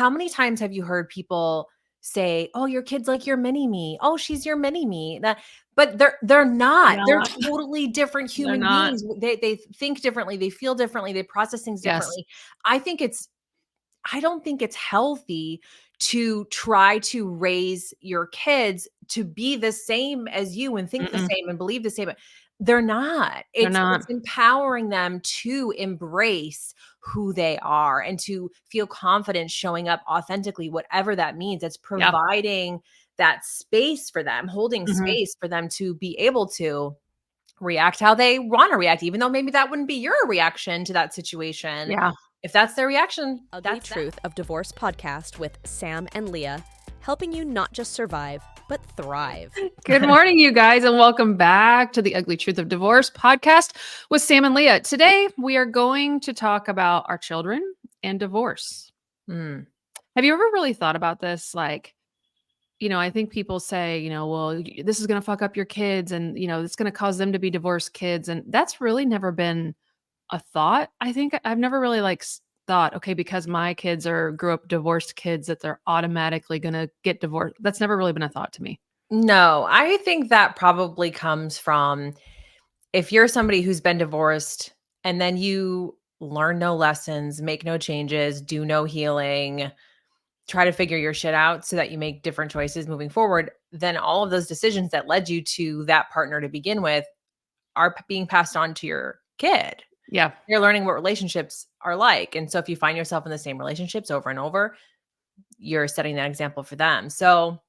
how many times have you heard people say, "Oh, your kid's like your mini me. Oh, she's your mini me." But they're They're not. They're not. totally different They're human not. beings. They think differently, they feel differently, they process things Yes. differently. I think it's I don't think it's healthy to try to raise your kids to be the same as you and think the Mm-mm. same and believe the same. They're not. They're It's not. empowering them to embrace who they are and to feel confident showing up authentically, whatever that means. It's Yeah. providing that space for them, holding Mhm. space for them to be able to react how they want to react, even though maybe that wouldn't be your reaction to that situation. Yeah. If that's their reaction, Ugly that's Truth of Divorce podcast with Sam and Leah, helping you not just survive, but thrive. Good morning, you guys, and welcome back to the Ugly Truth of Divorce podcast with Sam and Leah. Today, we are going to talk about our children and divorce. Mm. Have you ever really thought about this? Like, I think people say, well, this is going to fuck up your kids and, it's going to cause them to be divorced kids. And that's really never been a thought. I think I've never really thought, okay, because my kids grew up divorced kids, that they're automatically going to get divorced. That's never really been a thought to me. No, I think that probably comes from if you're somebody who's been divorced and then you learn no lessons, make no changes, do no healing, try to figure your shit out so that you make different choices moving forward, then all of those decisions that led you to that partner to begin with are being passed on to your kid. Yeah. You're learning what relationships are like. And so if you find yourself in the same relationships over and over, you're setting that example for them. So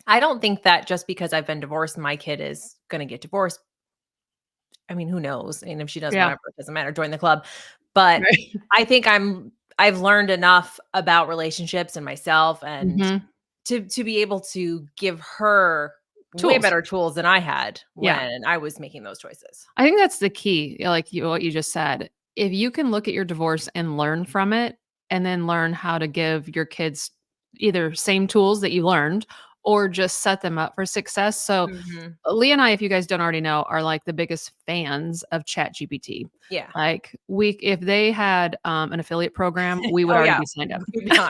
I don't think that just because I've been divorced, my kid is going to get divorced. I mean, who knows? And if she does, Yeah. whatever, it doesn't matter. Join the club. But Right. I think I've learned enough about relationships and myself and Mhm. to be able to give her way Tools. better tools than I had Yeah. when I was making those choices. I think that's the key, what you just said. If you can look at your divorce and learn from it, and then learn how to give your kids either same tools that you learned or just set them up for success. So Mhm. Lee and I, if you guys don't already know, are like the biggest fans of ChatGPT. Yeah. Like if they had an affiliate program, we would Oh, already yeah. be signed up. Yeah.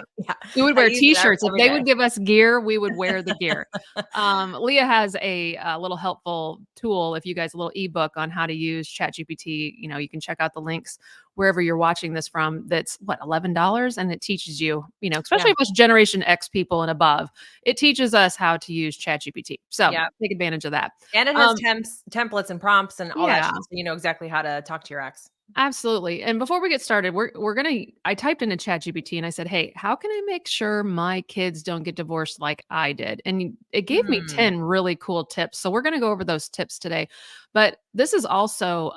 We would I wear use it t-shirts. If every they day. would give us gear, we would wear the gear. Leah has a little helpful tool. If you guys, a little ebook on how to use ChatGPT, you can check out the links wherever you're watching this from. That's what, $11. And it teaches you, especially Yeah. if it's Generation X people and above, it teaches us how to use ChatGPT. So Yeah. take advantage of that. And it has templates and prompts and all that Yeah. shit, so you know exactly how to talk to your ex. Absolutely. And before we get started, I typed into ChatGPT and I said, hey, how can I make sure my kids don't get divorced like I did? And it gave me 10 really cool tips. So we're going to go over those tips today. But this is also,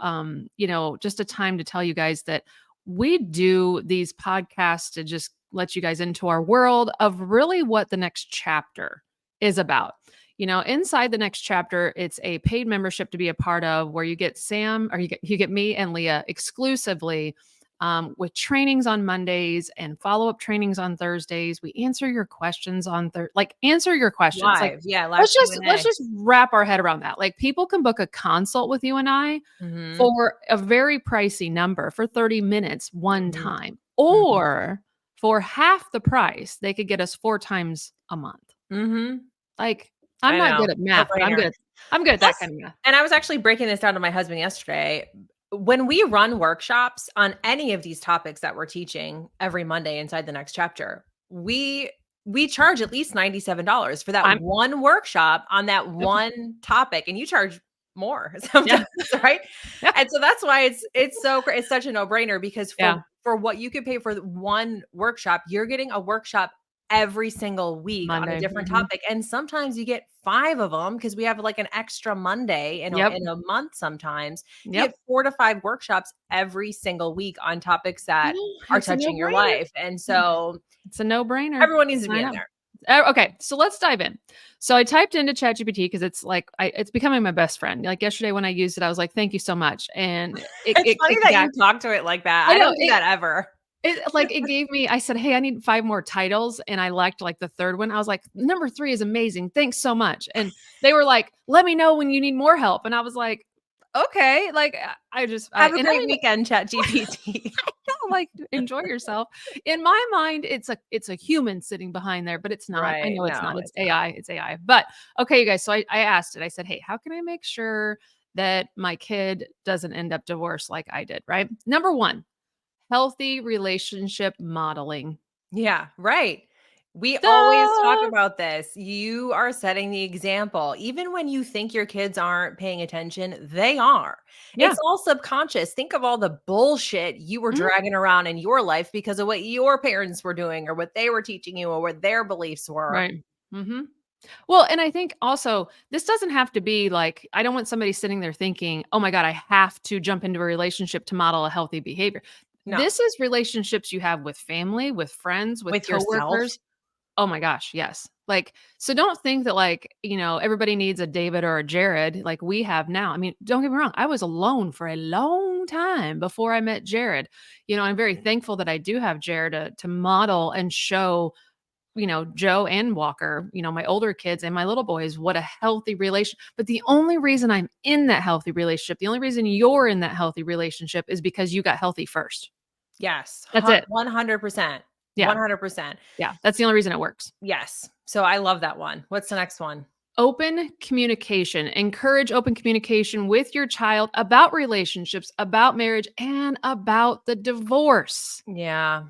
just a time to tell you guys that we do these podcasts to just let you guys into our world of really what the next chapter is about. Inside the next chapter, it's a paid membership to be a part of where you get Sam or you get me and Leah exclusively with trainings on Mondays and follow-up trainings on Thursdays. We answer your questions on answer your questions. Live. Yeah, live let's Q&A. just wrap our head around that. Like people can book a consult with you and I Mhm. for a very pricey number for 30 minutes one Mhm. time, or for half the price, they could get us 4 times a month. Mhm. Like, I'm I not know. good at math, but I'm No-brainer. good at that Plus kind of math. and I was actually breaking this down to my husband yesterday. When we run workshops on any of these topics that we're teaching every Monday inside the next chapter, we charge at least $97 for that one workshop on that one topic, and you charge more sometimes, right? Yeah. And so that's why it's such a no-brainer because for what you could pay for one workshop, you're getting a workshop every single week on a different topic. And sometimes you get 5 of them because we have like an extra Monday in a month sometimes. You get 4 to 5 workshops every single week on topics that are touching your life. And so it's a no-brainer. Everyone needs to be in there. Okay, so let's dive in. So I typed into ChatGPT because it's like it's becoming my best friend. Like yesterday when I used it, I was like, "Thank you so much." And it's funny that you talk to it like that. I don't do that ever. It gave me, I said, hey, I need 5 more titles. And I liked like the third one. I was like, number 3 is amazing. Thanks so much. And they were like, let me know when you need more help. And I was like, okay. Like Have a and I great don't even weekend, ChatGPT. know, like enjoy yourself. In my mind, it's a human sitting behind there, but it's not. I Right. know it's No, not. It's it's not. AI. It's AI. But okay, you guys. So I asked it. I said, hey, how can I make sure that my kid doesn't end up divorced like I did? Right. Number one, healthy relationship modeling. Yeah, right. We always talk Duh! about this. You are setting the example. Even when you think your kids aren't paying attention, they are. Yeah. It's all subconscious. Think of all the bullshit you were Mhm. dragging around in your life because of what your parents were doing or what they were teaching you or what their beliefs were. Right. Hmm. Well, and I think also this doesn't have to be like, I don't want somebody sitting there thinking, oh my God, I have to jump into a relationship to model a healthy behavior. No, This is relationships you have with family, with friends, with with yourself. coworkers. Oh my gosh, yes. Like, so don't think that like, everybody needs a David or a Jared like we have now. I mean, don't get me wrong. I was alone for a long time before I met Jared. I'm very thankful that I do have Jared to model and show Joe and Walker, my older kids and my little boys, what a healthy relation. But the only reason I'm in that healthy relationship, the only reason you're in that healthy relationship is because you got healthy first. Yes, That's it. 100%. Yeah. 100%. Yeah. That's the only reason it works. Yes. So I love that one. What's the next one? Open communication. Encourage open communication with your child about relationships, about marriage, and about the divorce. Yeah.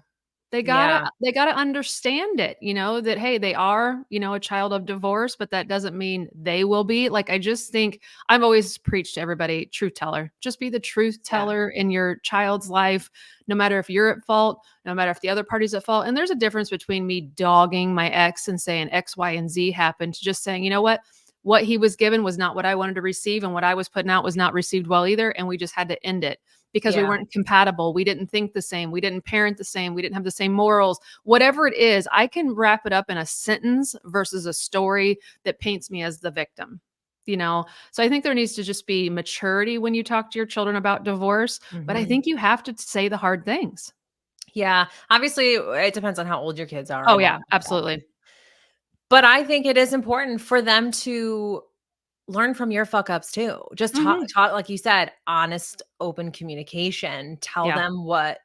They gotta Yeah. they gotta understand it, that, hey, they are, a child of divorce, but that doesn't mean they will be. Like, I just think I've always preached to everybody, truth teller. Just be the truth Yeah. teller in your child's life, no matter if you're at fault, no matter if the other party's at fault. And there's a difference between me dogging my ex and saying X, Y, and Z happened to just saying, you know what he was given was not what I wanted to receive, and what I was putting out was not received well either. And we just had to end it because we Yeah. weren't compatible. We didn't think the same. We didn't parent the same. We didn't have the same morals. Whatever it is, I can wrap it up in a sentence versus a story that paints me as the victim. So I think there needs to just be maturity when you talk to your children about divorce, but I Mhm. think you have to say the hard things. Yeah, obviously, it depends on how old your kids are Oh and all yeah, that stuff. absolutely. But I think it is important for them to learn from your fuck ups too. Just Mhm. talk like you said, honest, open communication. Tell Yeah. them what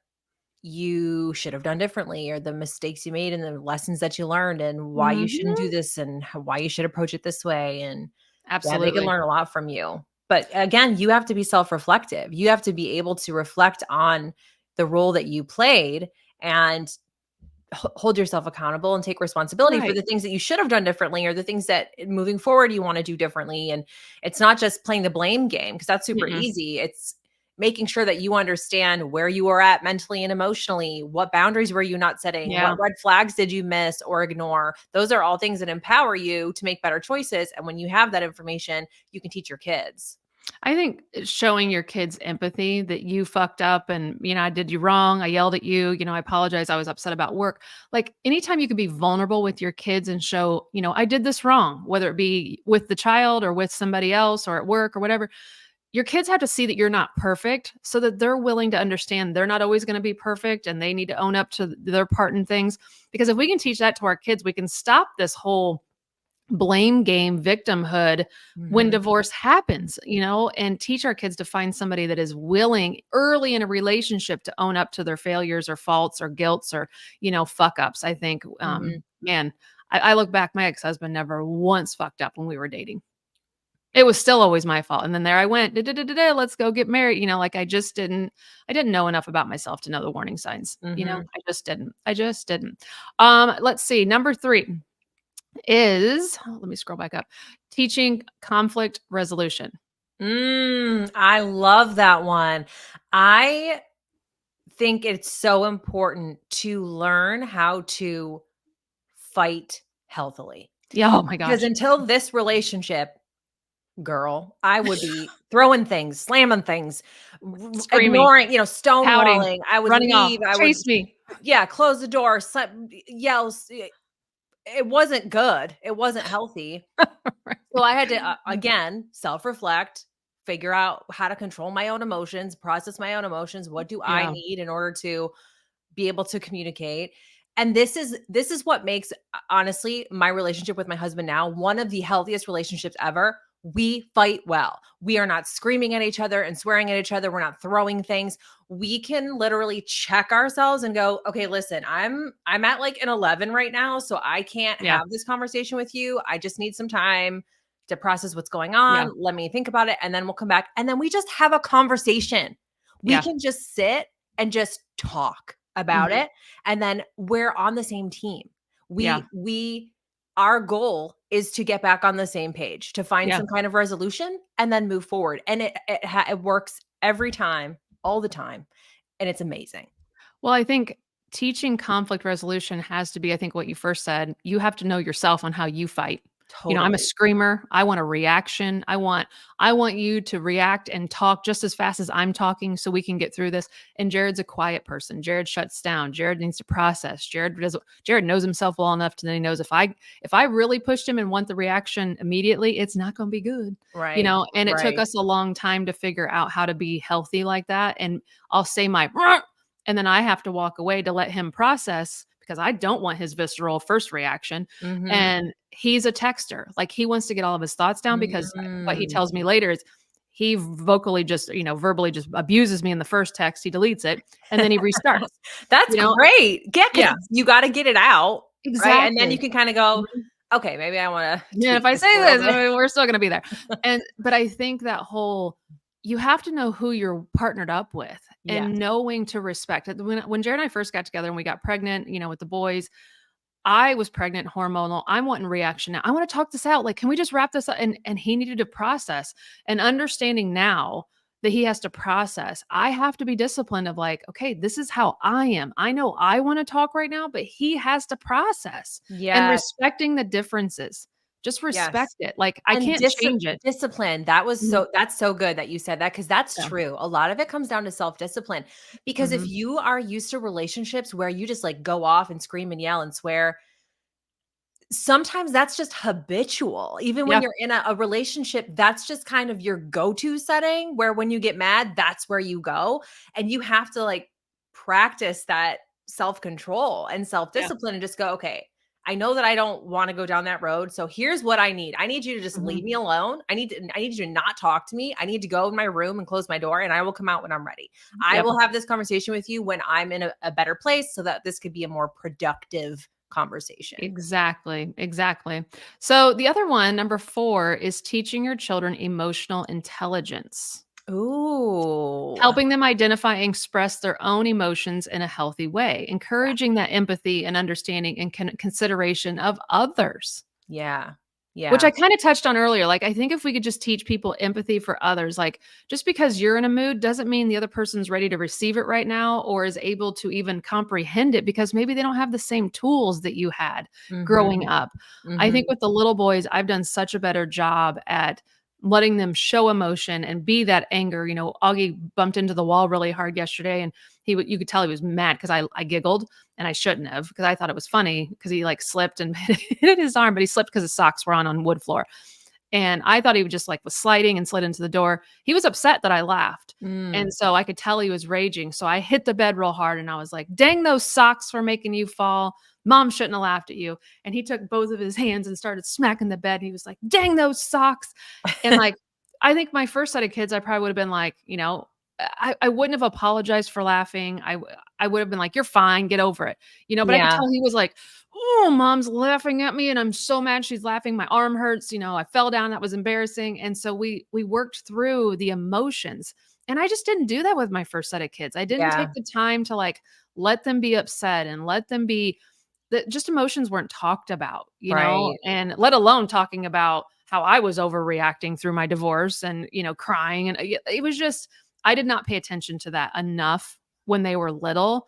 you should have done differently or the mistakes you made and the lessons that you learned and why you shouldn't do Mhm. this and why you should approach it this way, and yeah, they can Absolutely. learn a lot from you. But again, you have to be self-reflective. You have to be able to reflect on the role that you played and hold yourself accountable and take responsibility for Right. the things that you should have done differently or the things that moving forward you want to do differently. And it's not just playing the blame game because that's super Mm-mm. easy. It's making sure that you understand where you are at mentally and emotionally. What boundaries were you not setting? What Yeah. red flags did you miss or ignore? Those are all things that empower you to make better choices. And when you have that information, you can teach your kids. I think showing your kids empathy that you fucked up and, I did you wrong. I yelled at you. I apologize. I was upset about work. Like anytime you can be vulnerable with your kids and show, I did this wrong, whether it be with the child or with somebody else or at work or whatever, your kids have to see that you're not perfect so that they're willing to understand they're not always going to be perfect and they need to own up to their part in things. Because if we can teach that to our kids, we can stop this whole blame game, victimhood when Mhm. divorce happens, and teach our kids to find somebody that is willing early in a relationship to own up to their failures or faults or guilts or, fuck ups. I think, Mhm. man, I look back, my ex husband never once fucked up when we were dating. It was still always my fault. And then there I went, let's go get married. Like I didn't know enough about myself to know the warning signs. Mhm. I just didn't. I just didn't. Let's see. Number 3 is, let me scroll back up, teaching conflict resolution. I love that one. I think it's so important to learn how to fight healthily Yeah, oh my because gosh. until this relationship, girl, I would be throwing things, slamming things, Screaming, ignoring, pouting, stonewalling. I would running off. leave. I would, Chase me. yeah, close the door, yell. It wasn't good. It wasn't healthy. Right. So I had to, again, self-reflect, figure out how to control my own emotions, process my own emotions. What do I Yeah. need in order to be able to communicate? And this is what makes, honestly, my relationship with my husband now one of the healthiest relationships ever. we fight well. We are not screaming at each other and swearing at each other. We're not throwing things. We can literally check ourselves and go, okay, listen, I'm at like an 11 right now, so I can't Yeah. have this conversation with you. I just need some time to process what's going Yeah. on. Let me think about it, and then we'll come back, and then we just have a conversation. We Yeah. can just sit and just talk about Mhm. it, and then we're on the same team. Yeah. We our goal is to get back on the same page, to find Yeah. some kind of resolution and then move forward. And it works every time, all the time, and it's amazing. Well, I think teaching conflict resolution has to be, I think, what you first said. You have to know yourself on how you fight. I'm a Totally. screamer. I want a reaction. I want you to react and talk just as fast as I'm talking so we can get through this. And Jared's a quiet person. Jared shuts down. Jared needs to process. Jared knows himself well enough to then he knows if I really pushed him and want the reaction immediately, it's not going to be good. Right. And it took Right. us a long time to figure out how to be healthy like that. And I'll say my "Ruh," and then I have to walk away to let him process because I don't want his visceral first reaction. Mhm. And he's a texter. Like he wants to get all of his thoughts down because what he Mm. tells me later is he vocally just, verbally just abuses me in the first text. He deletes it and then he restarts, That's you know? great. Yeah, Yeah, because you gotta get it out, right? And then you exactly. can kinda go, Mhm. "Okay, maybe I wanna Yeah, tweak if I this a say little this, bit." we're still gonna be there. But I think that whole you have to know who you're partnered up with Yes. and knowing to respect it. When Jared and I first got together and we got pregnant, with the boys, I was pregnant, hormonal. I'm wanting reaction now. I want to talk this out. Like, can we just wrap this up? And he needed to process and understanding now that he has to process. I have to be disciplined of like, okay, this is how I am. I know I want to talk right now, but he has to process and Yes. respecting the differences. Just respect Yes. it. Like I And can't change it. discipline, that was Mhm. that's so good that you said that because that's Yeah. true. A lot of it comes down to self-discipline, because if Mhm. you are used to relationships where you just, like, go off and scream and yell and swear, sometimes that's just habitual. Even when Yeah. you're in a relationship, that's just kind of your go-to setting where when you get mad, that's where you go, and you have to, like, practice that self-control and Yeah. self-discipline and just go, "Okay, I know that I don't wanna go down that road, so here's what I need. I need you to just leave Mhm. me alone. I need you to not talk to me. I need to go in my room and close my door, and I will come out when I'm ready. I Yep. will have this conversation with you when I'm in a better place so that this could be a more productive conversation." Exactly, exactly. So the other one, number 4, is teaching your children emotional intelligence, Ooh. helping them identify and express their own emotions in a healthy way, encouraging that empathy and understanding and consideration of others. Yeah. Which Yeah. I kinda touched on earlier, like, I think if we could just teach people empathy for others, like, just because you're in a mood doesn't mean the other person's ready to receive it right now or is able to even comprehend it because maybe they don't have the same tools that you had growing Mhm. up. I think Mhm. with the little boys, I've done such a better job at letting them show emotion and be that anger. Augie bumped into the wall really hard yesterday, and you could tell he was mad because I giggled, and I shouldn't have because I thought it was funny because he like slipped and hit his arm, but he slipped because his socks were on wood floor. And I thought he would just like was sliding and slid into the door. He was upset that I laughed. Mm. And so I could tell he was raging. So I hit the bed real hard and I was like, dang those socks for making you fall. Mom shouldn't have laughed at you. And he took both of his hands and started smacking the bed. And he was like, dang those socks. And like, I think my first set of kids, I probably would have been like, I wouldn't have apologized for laughing. I would have been like, you're fine, get over it. But I could Yeah. tell he was like, oh, mom's laughing at me and I'm so mad she's laughing. My arm hurts. I fell down. That was embarrassing. And so we worked through the emotions. And I just didn't do that with my first set of kids. I didn't take Yeah. the time to like let them be upset and let them be that just emotions weren't talked about, Right. and let alone talking about how I was overreacting through my divorce and, crying. And it was just, I did not pay attention to that enough when they were little.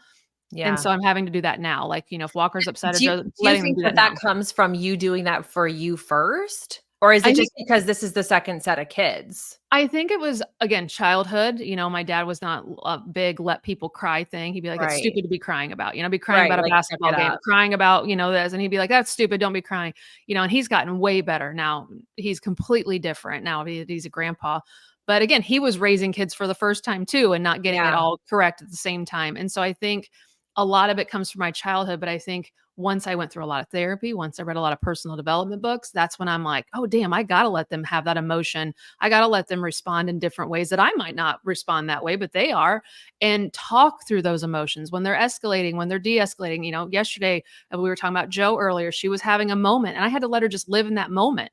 And Yeah. so I'm having to do that now. Like, if Walker's upset or Do you letting them think do that that now. that comes from you doing that for you first? Or is I it think just because this is the second set of kids? I think it was, again, childhood. My dad was not a big let people cry thing. He'd be like, it's Right. stupid to be crying about, be crying Right, about a like, suck basketball it game, up. crying about, this. And he'd be like, that's stupid. Don't be crying, and he's gotten way better now. He's completely different now. He's a grandpa. But again, he was raising kids for the first time too and not getting it Yeah. all correct at the same time. And so I think a lot of it comes from my childhood, but I think once I went through a lot of therapy, once I read a lot of personal development books, that's when I'm like, oh, damn, I got to let them have that emotion. I got to let them respond in different ways that I might not respond that way, but they are, and talk through those emotions when they're escalating, when they're de escalating. Yesterday we were talking about Joe earlier. She was having a moment and I had to let her just live in that moment.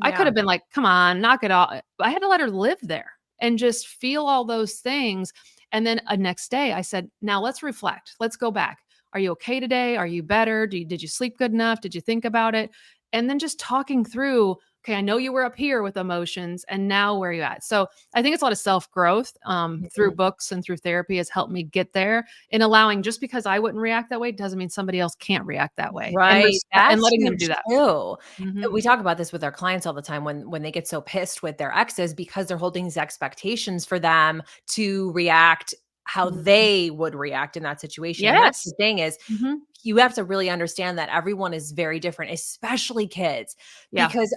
I could Yeah. have been like, come on, knock it off. I had to let her live there and just feel all those things. And then next day I said, now let's reflect. Let's go back. Are you okay today? Are you better? Did you sleep good enough? Did you think about it? And then just talking through, okay, I know you were up here with emotions and now where are you at? So I think it's a lot of self-growth through Mhm. books and through therapy has helped me get there, in allowing, just because I wouldn't react that way doesn't mean somebody else can't react that way, and Right, respect and that's letting them do huge that. too. Mhm. We talk about this with our clients all the time when they get so pissed with their exes because they're holding these expectations for them to react how Mhm. they would react in that situation, and that's the Yes. thing is, Mhm. you have to really understand that everyone is very different, especially kids, Yeah. because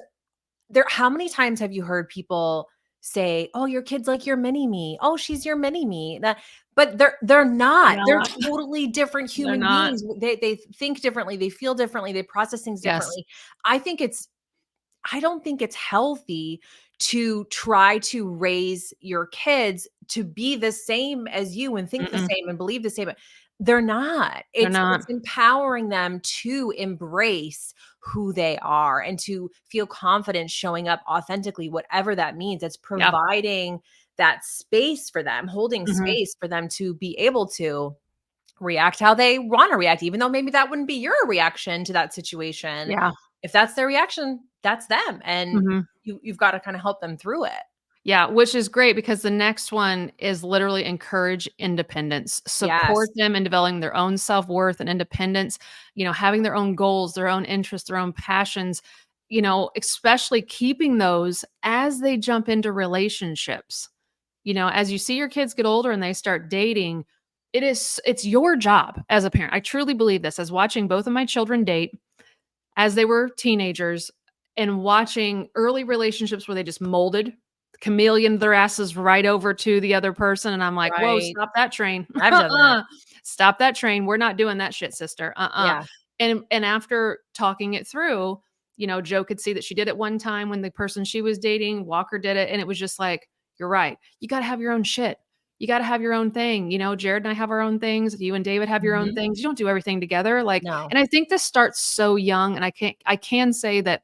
there how many times have you heard people say, "Oh, your kid's like your mini me. Oh, she's your mini me." That but they're They're not. They're not. totally different They're human not. beings. They think differently, they feel differently, they process things Yes. differently. I think it's I don't think it's healthy to try to raise your kids to be the same as you and think the Mm-mm. same and believe the same. They're not. They're It's not. empowering them to embrace who they are and to feel confident showing up authentically, whatever that means. It's Yeah. providing that space for them, holding Mhm. space for them to be able to react how they want to react, even though maybe that wouldn't be your reaction to that situation. Yeah. If that's their reaction, that's them. And Mhm. you've got to kind of help them through it. Yeah, which is great because the next one is literally encourage independence, support Yes. them in developing their own self-worth and independence, having their own goals, their own interests, their own passions, especially keeping those as they jump into relationships. As you see your kids get older and they start dating, it's your job as a parent. I truly believe this, as watching both of my children date as they were teenagers and watching early relationships where they just molded, chameleon their asses right over to the other person. And I'm like, whoa, Right. stop that train. I've done that. Stop that train. We're not doing that shit, sister. Yeah. And after talking it through, Joe could see that she did it one time when the person she was dating, Walker, did it. And it was just like, you're right. You got to have your own shit. You got to have your own thing. Jared and I have our own things. You and David have your own Mhm. things. You don't do everything together. Like, No. and I think this starts so young. And I can say that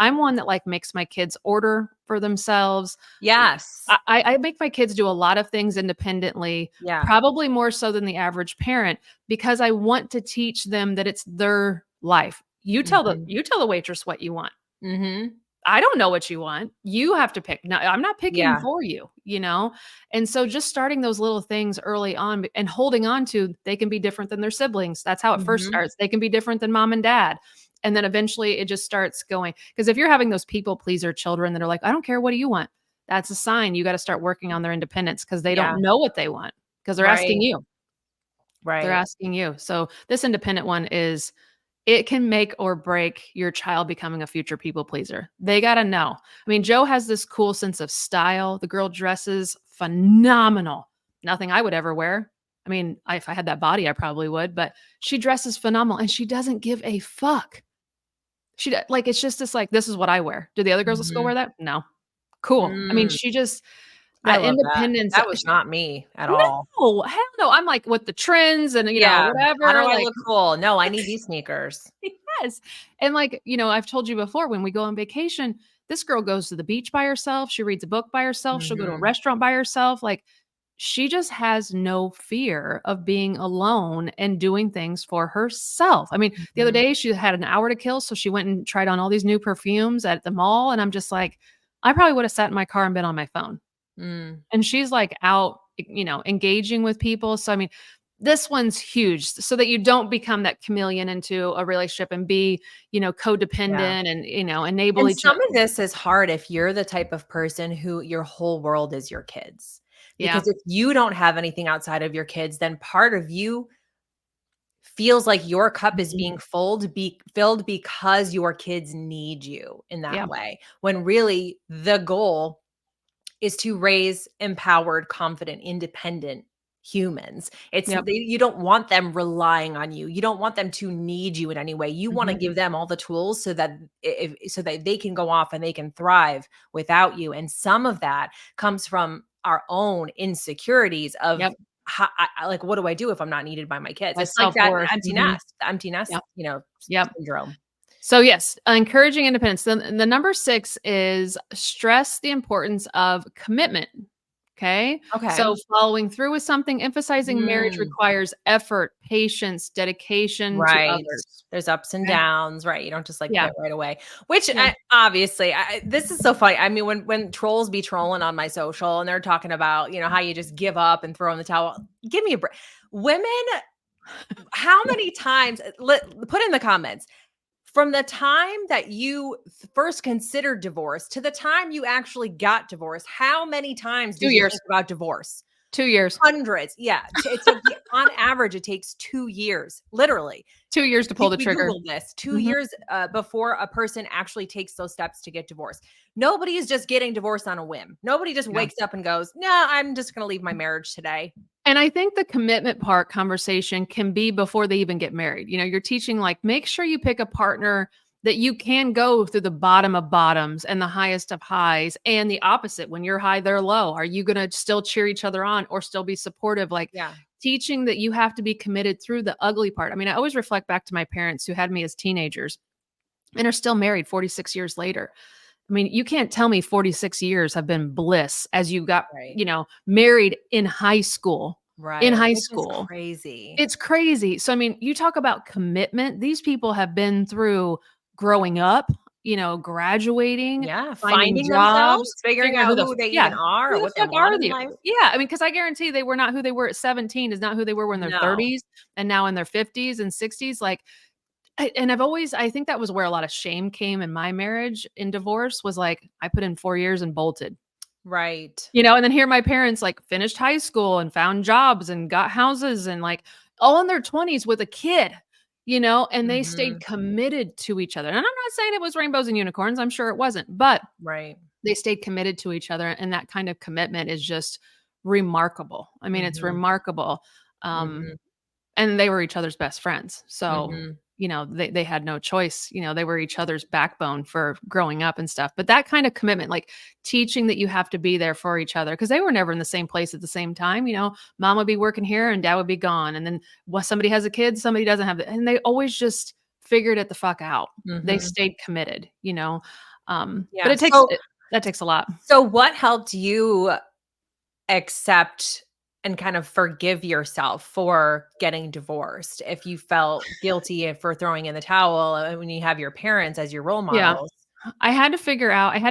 I'm one that like makes my kids order for themselves. Yes. I make my kids do a lot of things independently, Yeah. probably more so than the average parent, because I want to teach them that it's their life. Mhm. You tell the waitress what you want. Mhm. I don't know what you want. You have to pick. No, I'm not picking Yeah. for you. And so just starting those little things early on and holding on to, they can be different than their siblings. That's how it first Mhm. starts. They can be different than mom and dad. And then eventually it just starts going. Because if you're having those people pleaser children that are like, I don't care, what do you want? That's a sign you got to start working on their independence because they Yeah. don't know what they want because they're asking Right. you. They're Right. asking you. So this independent one is, it can make or break your child becoming a future people pleaser. They got to know. I mean, Joe has this cool sense of style. The girl dresses phenomenal. Nothing I would ever wear. I mean, if I had that body, I probably would, but she dresses phenomenal and she doesn't give a fuck. Like, it's just this, like, this is what I wear. Do the other girls at school wear Mhm. that? No. Cool. I mean, Mm. she just, I that love that. independence. That was not me at all. No, hell no. I'm like with the trends and, Yeah. How do whatever. I Like, look cool? No, I need these sneakers. yes. And like, I've told you before, when we go on vacation, this girl goes to the beach by herself. She reads a book by herself. She'll go to a Mhm. restaurant by herself. Like, she just has no fear of being alone and doing things for herself. I mean, the other Mhm. day she had an hour to kill. So she went and tried on all these new perfumes at the mall. And I'm just like, I probably would have sat in my car and been on my phone. Mm. And she's like out, engaging with people. So, I mean, this one's huge so that you don't become that chameleon into a relationship and be, Yeah. codependent and, enable And each other. some of this is hard if you're the type of person who your whole world is your kids. Yeah. Because if you don't have anything outside of your kids, then part of you feels like your cup is Mhm. being filled because your kids need you in that Yeah. way. When really the goal is to raise empowered, confident, independent humans. It's Yep. you don't want them relying on you. You don't want them to need you in any way. You want to Mhm. give them all the tools so that so that they can go off and they can thrive without you. And some of that comes from our own insecurities of Yep. how, like, what do I do if I'm not needed by my kids? My It's like that self-worth. empty Mhm. nest, the empty nest, Yep. Yep. syndrome. So yes, encouraging independence. The number 6 is stress the importance of commitment. Okay. Okay. So following through with something, emphasizing marriage Mm. requires effort, patience, dedication to Right. others. There's ups and Okay. downs, right? You don't just, like, Yeah. quit right away, which Yeah. obviously, this is so funny. I mean, when trolls be trolling on my social and they're talking about, how you just give up and throw in the towel, give me a break. Women, how many times put in the comments, from the time that you first considered divorce to the time you actually got divorced, how many times 2 did you years. think about divorce? 2 years. Hundreds. Yeah. It took on average, it takes 2 years, literally. 2 years to pull the We trigger. Googled this 2 Mhm. years before a person actually takes those steps to get divorced. Nobody is just getting divorced on a whim. Nobody just Yeah. wakes up and goes, no, I'm just going to leave my marriage today. And I think the commitment part conversation can be before they even get married. You're teaching like make sure you pick a partner that you can go through the bottom of bottoms and the highest of highs and the opposite. When you're high, they're low. Are you going to still cheer each other on or still be supportive? Like Yeah. teaching that you have to be committed through the ugly part. I mean, I always reflect back to my parents who had me as teenagers and are still married 46 years later. I mean, you can't tell me 46 years have been bliss as you got, Right. married in high school. In Right. high Which is school. crazy. It's crazy. So, I mean, you talk about commitment. These people have been through growing up, graduating, Yeah. finding Finding themselves, jobs, figuring figuring out out who they yeah, even are who or the what they fuck want are in you? life. Yeah. I mean, because I guarantee they were not who they were at 17 is not who they were when they're No. 30s and now in their 50s and 60s. Like, and I think that was where a lot of shame came in my marriage in divorce was like, I put in 4 years and bolted. Right. And then here my parents like finished high school and found jobs and got houses and like all in their 20s with a kid, and they stayed Mhm. committed to each other. And I'm not saying it was rainbows and unicorns, I'm sure it wasn't, but Right. they stayed committed to each other. And that kind of commitment is just remarkable. I mean, it's Mhm. remarkable. Um, Mhm. and they were each other's best friends. So, Mhm. they had no choice. They were each other's backbone for growing up and stuff. But that kind of commitment, like teaching that you have to be there for each other because they were never in the same place at the same time. Mom would be working here and dad would be gone. And then somebody has a kid, somebody doesn't have it. And they always just figured it the fuck out. They Mhm. stayed committed. But Yeah. So that takes a lot. so what helped you accept and kind of forgive yourself for getting divorced if you felt guilty for throwing in the towel when you have your parents as your role Yeah. models? I had to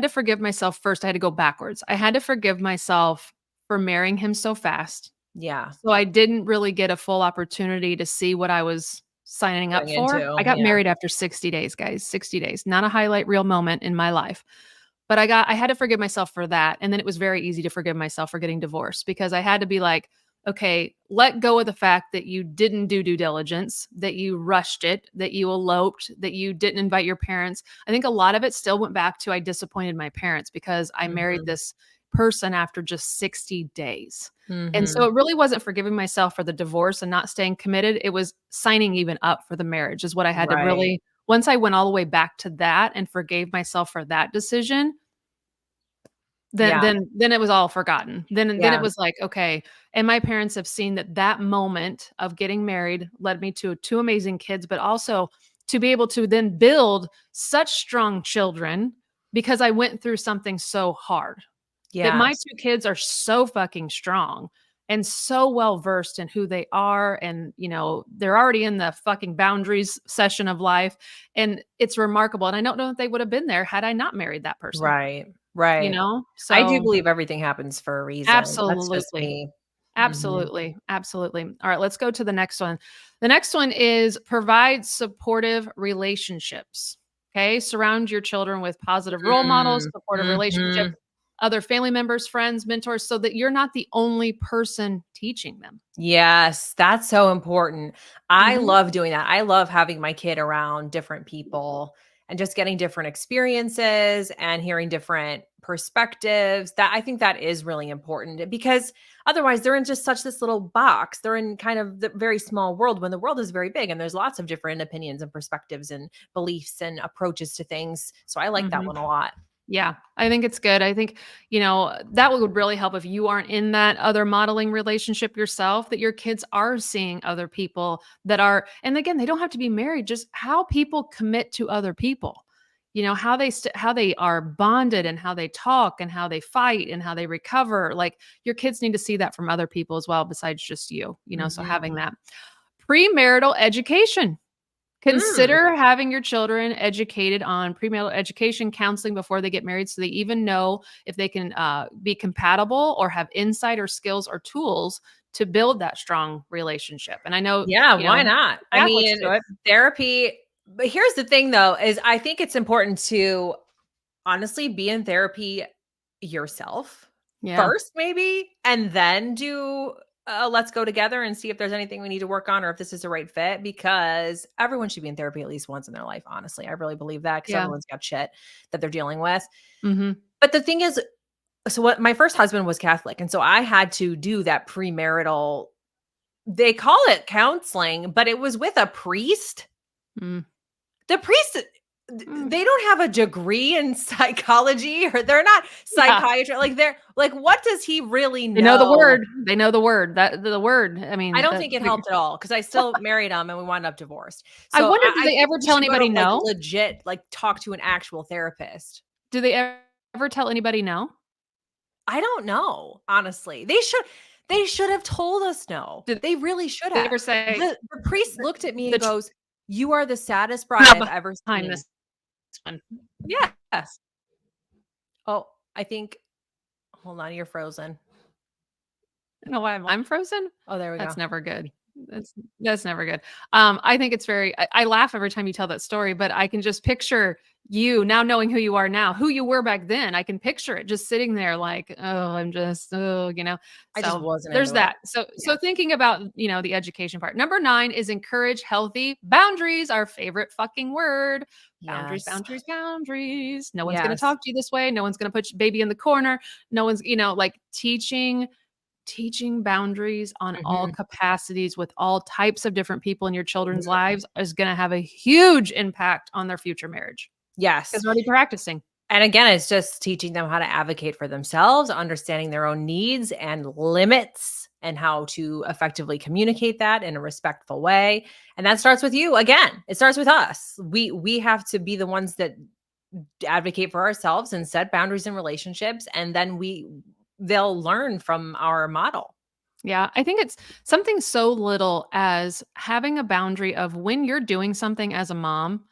forgive myself first. I had to go backwards. I had to forgive myself for marrying him so fast. Yeah. So I didn't really get a full opportunity to see what I was signing up Going for. I into, got yeah. married after 60 days, guys, 60 days. Not a highlight reel moment in my life. But I had to forgive myself for that. And then it was very easy to forgive myself for getting divorced because I had to be like, okay, let go of the fact that you didn't do due diligence, that you rushed it, that you eloped, that you didn't invite your parents. I think a lot of it still went back to I disappointed my parents because I married Mhm. this person after just 60 days. And so Mhm. it really wasn't forgiving myself for the divorce and not staying committed. It was signing even up for the marriage, is what I had to Right. really, once I went all the way back to that and forgave myself for that decision, then Yeah. then then it was all forgotten. Then it Yeah. was like, okay, and my parents have seen that moment of getting married led me to 2 amazing kids, but also to be able to then build such strong children because I went through something so hard. That my Yes. 2 kids are so fucking strong and so well versed in who they are and, they're already in the fucking boundaries session of life, and it's remarkable, and I don't know if they would have been there had I not married that person, Right. Right. I do So believe everything happens for a reason. That's just absolutely. me. Mhm. Absolutely, absolutely. All right, let's go to the next one. The next one is provide supportive relationships. Okay, surround your children with positive role models, Mm. supportive relationships, Mhm. other family members, friends, mentors, so that you're not the only person teaching them. Yes, that's so important. I Mhm. love doing that. I love having my kid around different people and just getting different experiences and hearing different perspectives. That I think that is really important, because otherwise they're in just such this little box. They're in kind of the very small world when the world is very big and there's lots of different opinions and perspectives and beliefs and approaches to things. So I like that Mhm. one a lot. Yeah, I think it's good. I think, that would really help if you aren't in that other modeling relationship yourself, that your kids are seeing other people that are, and again, they don't have to be married, just how people commit to other people. How how they are bonded and how they talk and how they fight and how they recover. Like your kids need to see that from other people as well, besides just you, so having Mhm. that premarital education. Mm. Consider having your children educated on premarital education counseling before they get married so they even know if they can be compatible or have insight or skills or tools to build that strong relationship. And I know, Yeah, why not? I Catholics mean, do it. therapy, but here's the thing though, is I think it's important to honestly be in therapy yourself Yeah. first, maybe, and then do let's go together and see if there's anything we need to work on or if this is the right fit, because everyone should be in therapy at least once in their life. Honestly, I really believe that, because Yeah. everyone's got shit that they're dealing with. Hmm. But the thing is, so what, my first husband was Catholic. And so I had to do that premarital, they call it counseling, but it was with a priest. Mm. The priest, Mm. they don't have a degree in psychology, or they're not Yeah. psychiatrists. Like, they're like, what does he really They know the know? word. They know the word. That the word. I I mean, don't think it helped at all, because I still married him and we wound up divorced. I So wonder, do I they think ever we tell should go to anybody like no? legit, like talk to an actual therapist. Do they ever tell anybody no? I don't know, honestly. They should have told us no. Do They really should they have. ever say The priest looked at me and the goes, "You are the saddest bride trauma I've ever behind seen." this one? Yes. Oh, I think, hold on, you're frozen. I don't know why I'm frozen. Oh, there we go. That's never good. That's never good. I think it's very. I laugh every time you tell that story, but I can just picture you now knowing who you are now, who you were back then. I can picture it just sitting there like, oh, I'm just, oh. I just So wasn't there's into it. that. So Yeah. thinking about the education part. Number 9 is encourage healthy boundaries. Our favorite fucking word. Boundaries, Yes. boundaries, boundaries. No one's going to Yes. talk to you this way. No one's going to put your baby in the corner. No one's, like teaching boundaries on all Mhm. capacities with all types of different people in your children's Yeah. lives is going to have a huge impact on their future marriage because Yes. they're already practicing. And again, it's just teaching them how to advocate for themselves, understanding their own needs and limits, and how to effectively communicate that in a respectful way. And that starts with you. Again, it starts with us. We have to be the ones that advocate for ourselves and set boundaries in relationships, and then they'll learn from our model. Yeah, I think it's something so little as having a boundary of when you're doing something as a mom,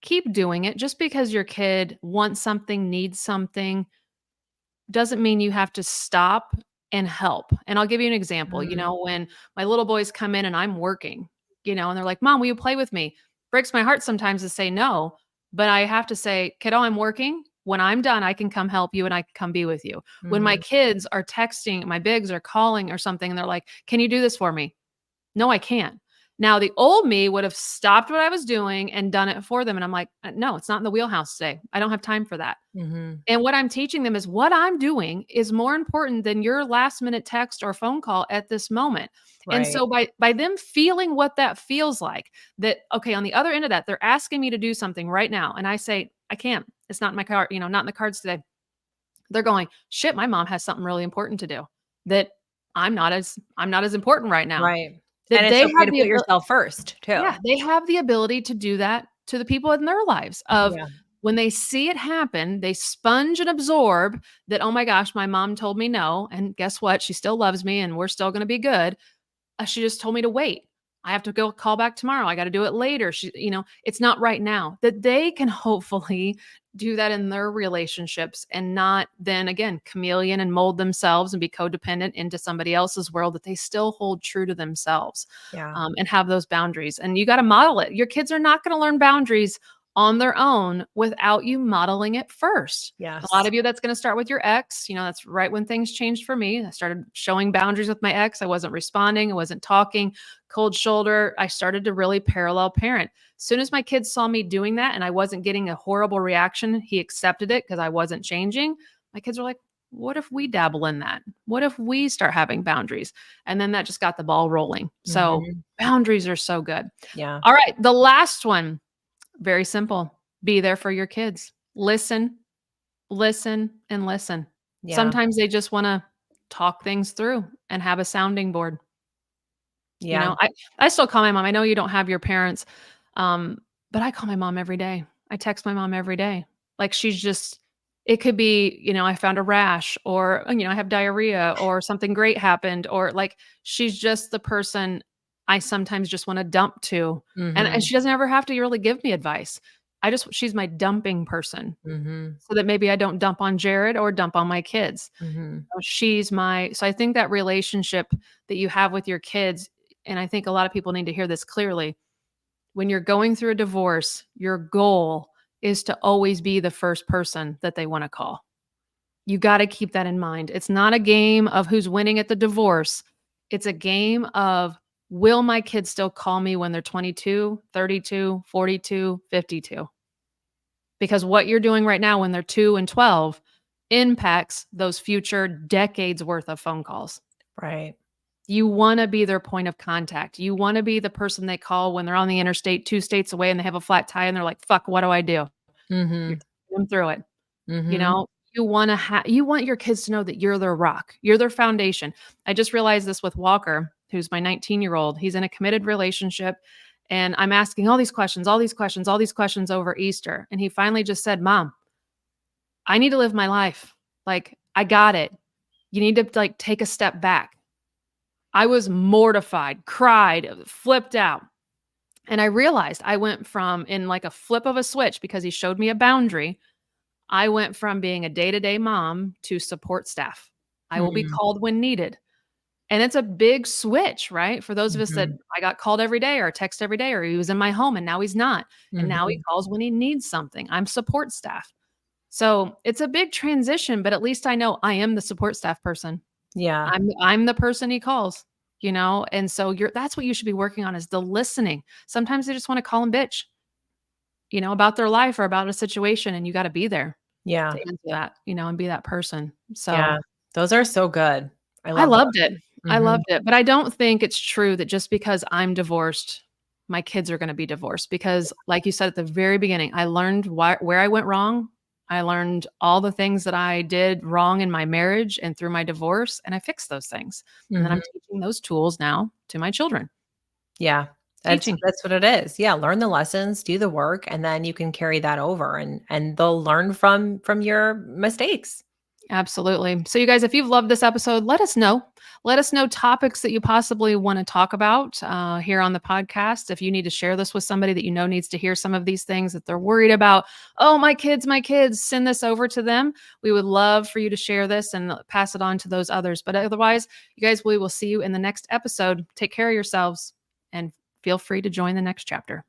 keep doing it. Just because your kid wants something, needs something, doesn't mean you have to stop and help. And I'll give you an example. Mhm. When my little boys come in and I'm working, and they're like, "Mom, will you play with me?" Breaks my heart sometimes to say no, but I have to say, "Kiddo, I'm working. When I'm done, I can come help you and I can come be with you." When my Mhm. kids are texting, my bigs are calling or something, and they're like, "Can you do this for me?" No, I can't. Now, the old me would have stopped what I was doing and done it for them. And I'm like, no, it's not in the wheelhouse today. I don't have time for that. Mhm. And what I'm teaching them is what I'm doing is more important than your last minute text or phone call at this moment. And Right. so by them feeling what that feels like, that okay, on the other end of that, they're asking me to do something right now. And I say, I can't. It's not in my card, not in the cards today. They're going, shit, my mom has something really important to do that I'm not as important right now. Right. And That it's they okay have to the put ability, yourself first too. yeah, they have the ability to do that to the people in their lives of Yeah. when they see it happen, they sponge and absorb that, oh my gosh, my mom told me no. And guess what? She still loves me and we're still going to be good. She just told me to wait. I have to go call back tomorrow. I got to do it later. It's not right now. That they can hopefully do that in their relationships and not then again chameleon and mold themselves and be codependent into somebody else's world, that they still hold true to themselves Yeah. and have those boundaries. And you got to model it. Your kids are not going to learn boundaries on their own without you modeling it first. Yes. A lot of you, that's going to start with your ex. That's right when things changed for me. I started showing boundaries with my ex. I wasn't responding. I wasn't talking. Cold shoulder. I started to really parallel parent. As soon as my kids saw me doing that and I wasn't getting a horrible reaction, he accepted it because I wasn't changing. My kids were like, what if we dabble in that? What if we start having boundaries? And then that just got the ball rolling. So boundaries are so good. Yeah. All right. The last one, very simple. Be there for your kids. Listen, listen, and listen. Yeah. Sometimes they just want to talk things through and have a sounding board. Yeah. I still call my mom. I know you don't have your parents, but I call my mom every day. I text my mom every day. Like she's just, it could be, I found a rash or, I have diarrhea or something great happened or like she's just the person I sometimes just want to dump to. And she doesn't ever have to really give me advice. She's my dumping person so that maybe I don't dump on Jared or dump on my kids. So I think that relationship that you have with your kids, and I think a lot of people need to hear this clearly. When you're going through a divorce, your goal is to always be the first person that they want to call. You got to keep that in mind. It's not a game of who's winning at the divorce. It's a game of, will my kids still call me when they're 22, 32, 42, 52? Because what you're doing right now when they're 2 and 12 impacts those future decades worth of phone calls. Right. You want to be their point of contact. You want to be the person they call when they're on the interstate 2 states away and they have a flat tire and they're like, fuck, what do I do? You're taking them through it. You want your kids to know that you're their rock. You're their foundation. I just realized this with Walker, who's my 19-year-old. He's in a committed relationship. And I'm asking all these questions over Easter. And he finally just said, Mom, I need to live my life. Like, I got it. You need to take a step back. I was mortified, cried, flipped out. And I realized I went from, in like a flip of a switch, because he showed me a boundary, I went from being a day-to-day mom to support staff. I will be called when needed. And it's a big switch, right? For those of us that I got called every day or text every day, or he was in my home and now he's not. And now he calls when he needs something. I'm support staff. So it's a big transition, but at least I know I am the support staff person. Yeah. I'm the person he calls, and so that's what you should be working on, is the listening. Sometimes they just want to call him bitch, about their life or about a situation, and you got to be there to answer that, and be that person. So yeah, those are so good. I loved it. I loved it. But I don't think it's true that just because I'm divorced, my kids are going to be divorced, because like you said at the very beginning, I learned where I went wrong. I learned all the things that I did wrong in my marriage and through my divorce, and I fixed those things. And then I'm teaching those tools now to my children. Yeah. That's what it is. Yeah. Learn the lessons, do the work, and then you can carry that over and they'll learn from your mistakes. Absolutely. So you guys, if you've loved this episode, let us know. Let us know topics that you possibly want to talk about here on the podcast. If you need to share this with somebody that needs to hear some of these things that they're worried about, oh, my kids, send this over to them. We would love for you to share this and pass it on to those others. But otherwise, you guys, we will see you in the next episode. Take care of yourselves and feel free to join the next chapter.